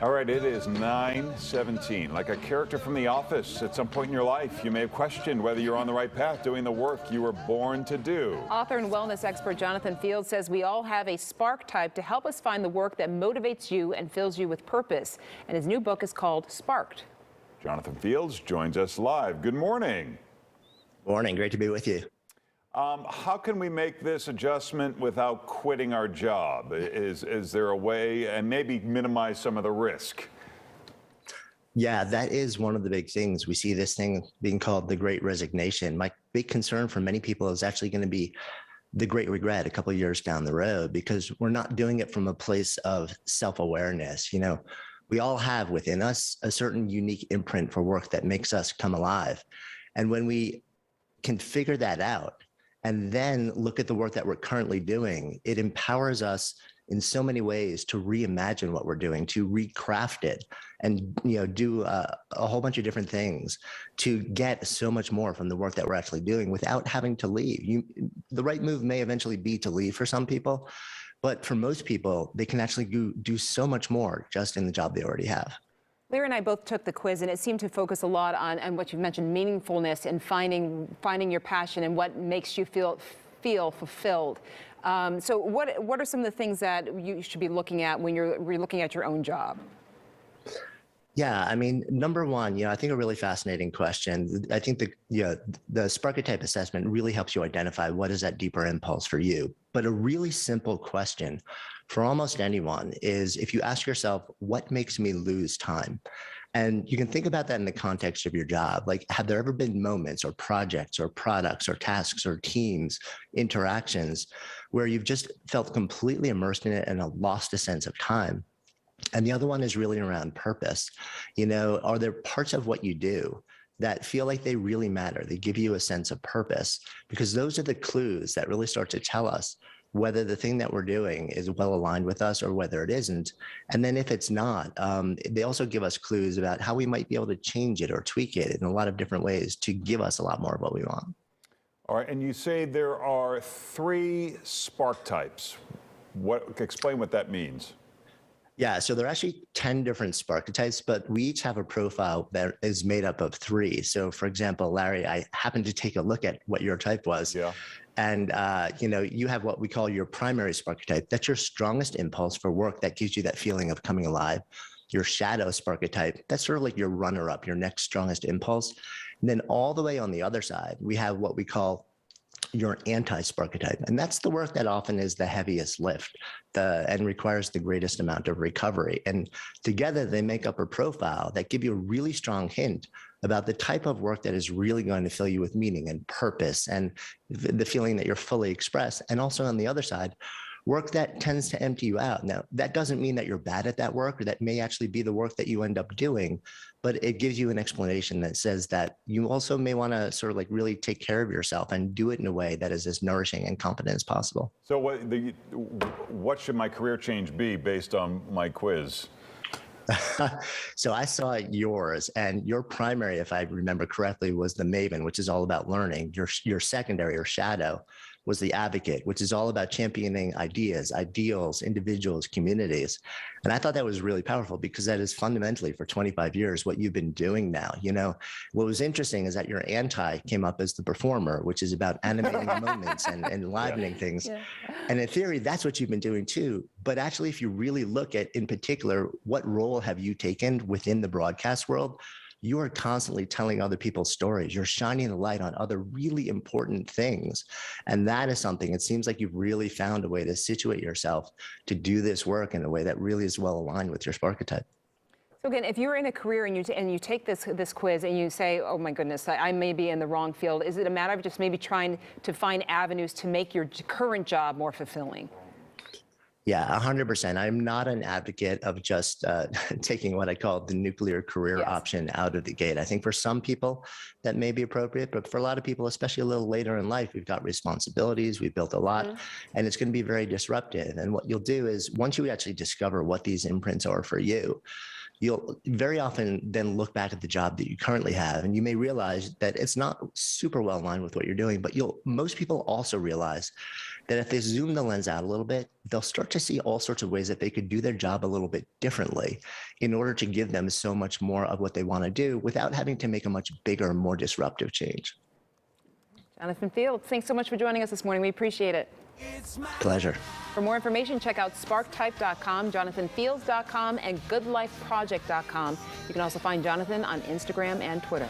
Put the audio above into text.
All right, it is 9:17. Like a character from The Office, at some point in your life, you may have questioned whether you're on the right path doing the work you were born to do. Author and wellness expert Jonathan Fields says we all have a spark type to help us find the work that motivates you and fills you with purpose. And his new book is called Sparked. Jonathan Fields joins us live. Good morning. Morning. Great to be with you. How can we make this adjustment without quitting our job? Is there a way, and maybe minimize some of the risk? Yeah, that is one of the big things. We see this thing being called the Great Resignation. My big concern for many people is actually going to be the great regret a couple of years down the road, because we're not doing it from a place of self-awareness. You know, we all have within us a certain unique imprint for work that makes us come alive. And when we can figure that out, and then look at the work that we're currently doing, it empowers us in so many ways to reimagine what we're doing, to recraft it, and do a whole bunch of different things to get so much more from the work that we're actually doing without having to leave. The right move may eventually be to leave for some people, but for most people, they can actually do so much more just in the job they already have. Larry and I both took the quiz, and it seemed to focus a lot on what you mentioned, meaningfulness and finding your passion and what makes you feel fulfilled. So what are some of the things that you should be looking at when you're looking at your own job? Yeah, I mean, number one, I think a really fascinating question. I think the Sparketype assessment really helps you identify what is that deeper impulse for you. But a really simple question for almost anyone is, if you ask yourself, what makes me lose time? And you can think about that in the context of your job. Like, have there ever been moments or projects or products or tasks or teams, interactions where you've just felt completely immersed in it and lost a sense of time? And the other one is really around purpose. Are there parts of what you do that feel like they really matter? They give you a sense of purpose, because those are the clues that really start to tell us whether the thing that we're doing is well aligned with us or whether it isn't. And then if it's not, they also give us clues about how we might be able to change it or tweak it in a lot of different ways to give us a lot more of what we want. All right, and you say there are 3 spark types. Explain what that means. Yeah, so there are actually 10 different Sparketypes, but we each have a profile that is made up of 3. So for example, Larry, I happened to take a look at what your type was. Yeah. And, you have what we call your primary Sparketype. That's your strongest impulse for work that gives you that feeling of coming alive. Your shadow Sparketype, that's sort of like your runner-up, your next strongest impulse. And then all the way on the other side, we have what we call your anti-Sparketype. And that's the work that often is the heaviest lift and requires the greatest amount of recovery. And together they make up a profile that give you a really strong hint about the type of work that is really going to fill you with meaning and purpose and the feeling that you're fully expressed. And also on the other side, work that tends to empty you out. Now, that doesn't mean that you're bad at that work, or that may actually be the work that you end up doing, but it gives you an explanation that says that you also may want to sort of like really take care of yourself and do it in a way that is as nourishing and competent as possible. So what should my career change be based on my quiz? So I saw yours, and your primary, if I remember correctly, was the Maven, which is all about learning. Your secondary or shadow was the Advocate, which is all about championing ideas, ideals, individuals, communities. And I thought that was really powerful, because that is fundamentally for 25 years what you've been doing now. What was interesting is that your anti came up as the Performer, which is about animating moments and enlivening things. Yeah. And in theory, that's what you've been doing too. But actually, if you really look at, in particular, what role have you taken within the broadcast world, you are constantly telling other people's stories. You're shining a light on other really important things. And that is something, it seems like you've really found a way to situate yourself to do this work in a way that really is well aligned with your Sparketype. So again, if you're in a career and you take this quiz and you say, oh my goodness, I may be in the wrong field, is it a matter of just maybe trying to find avenues to make your current job more fulfilling? Yeah, 100%. I'm not an advocate of just taking what I call the nuclear career option out of the gate. I think for some people that may be appropriate, but for a lot of people, especially a little later in life, we've got responsibilities, we've built a lot, and it's going to be very disruptive. And what you'll do is, once you actually discover what these imprints are for you, you'll very often then look back at the job that you currently have, and you may realize that it's not super well aligned with what you're doing, but most people also realize that if they zoom the lens out a little bit, they'll start to see all sorts of ways that they could do their job a little bit differently in order to give them so much more of what they want to do without having to make a much bigger, more disruptive change. Jonathan Fields, thanks so much for joining us this morning. We appreciate it. Pleasure. For more information, check out sparktype.com, jonathanfields.com, and goodlifeproject.com. You can also find Jonathan on Instagram and Twitter.